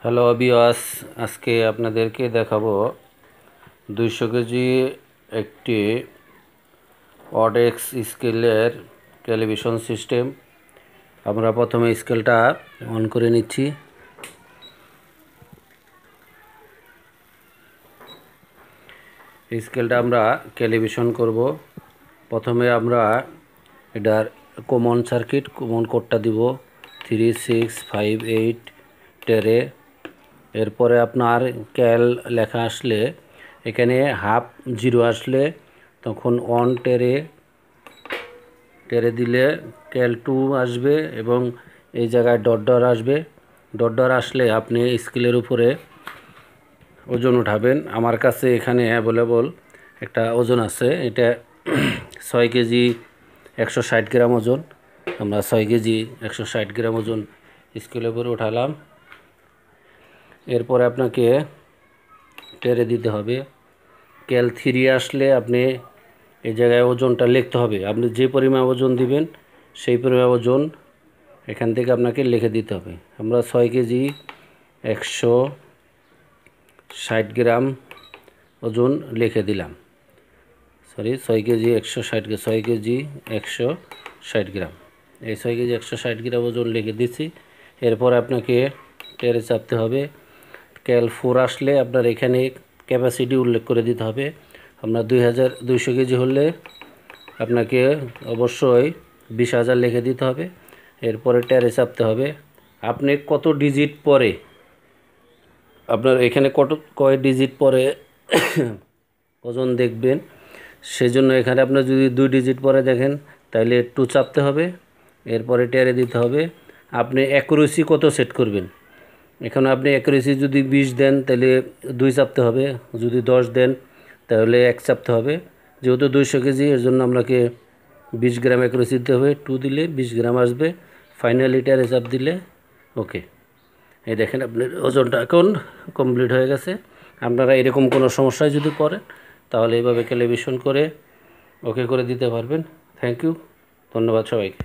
Hello viewers, আজকে আপনাদেরকে দেখাবো 200 কেজি একটি অডেক্স স্কেলের টেলিভিশন সিস্টেম। আমরা প্রথমে স্কেলটা অন করে নিচ্ছি। স্কেলটা আমরা টেলিভিশন করব। প্রথমে আমরা এটার কমন সার্কিট কমন কোডটা দিব 3658 টেরে। এরপরে আপনার ক্যাল লেখা আসলে এখানে হাফ জিরো আসলে তখন অন টেরে দিলে ক্যাল 2 আসবে এবং এই জায়গায় ডট ডট আসবে। ডট ডট আসলে আপনি স্কেলের উপরে ওজন উঠাবেন। আমার কাছে এখানে অ্যাভেলেবল একটা ওজন আছে, এটা 6 কেজি 160 গ্রাম ওজন। আমরা 6 কেজি 160 গ্রাম ওজন স্কেলের উপরে উঠালাম। এরপরে আপনাকে টেরে দিতে হবে। ক্যাল 3 আসলে আপনি এই জায়গায় ওজনটা লিখতে হবে। আপনি যে পরিমাণ ওজন দিবেন সেই পরিমাণ ওজন এখান থেকে আপনাকে লিখে দিতে হবে। আমরা 6 কেজি 160 গ্রাম ওজন লিখে দিলাম। 6 কেজি 6 কেজি 160 গ্রাম, এই 6 কেজি 160 গ্রাম ওজন লিখে দিচ্ছি। এরপর আপনাকে টেরে চাপতে হবে। ক্যাল 4 আসলে আপনার এখানে ক্যাপাসিটি উল্লেখ করে দিতে হবে। আপনার 200 কেজি হলে আপনাকে অবশ্যই 20,000 লিখে দিতে হবে। এরপরে টেরে চাপতে হবে। আপনি কত ডিজিট পরে আপনার এখানে কয় ডিজিট পরে ওজন দেখবেন, সেজন্য এখানে আপনার যদি 2 ডিজিট পরে দেখেন তাহলে 2 চাপতে হবে। এরপরে টেরে দিতে হবে। আপনি অ্যাকুরেসি কত সেট করবেন, এখানে আপনি অ্যাকুরেসি যদি 20 দেন তাহলে 2 চাপতে হবে, যদি 10 দেন তাহলে 1 চাপতে হবে। যেহেতু 200 কেজি এর জন্য আপনাকে 20 গ্রাম অ্যাকুরেসি দিতে হবে। 2 দিলে 20 গ্রাম আসবে। ফাইনালি টেরে চাপ দিলে ওকে। এই দেখেন আপনার ওজনটা এখন কমপ্লিট হয়ে গেছে। আপনারা এরকম কোনো সমস্যায় যদি পড়েন তাহলে এইভাবে ক্যালিব্রেশন করে ওকে করে দিতে পারবেন। থ্যাংক ইউ, ধন্যবাদ সবাইকে।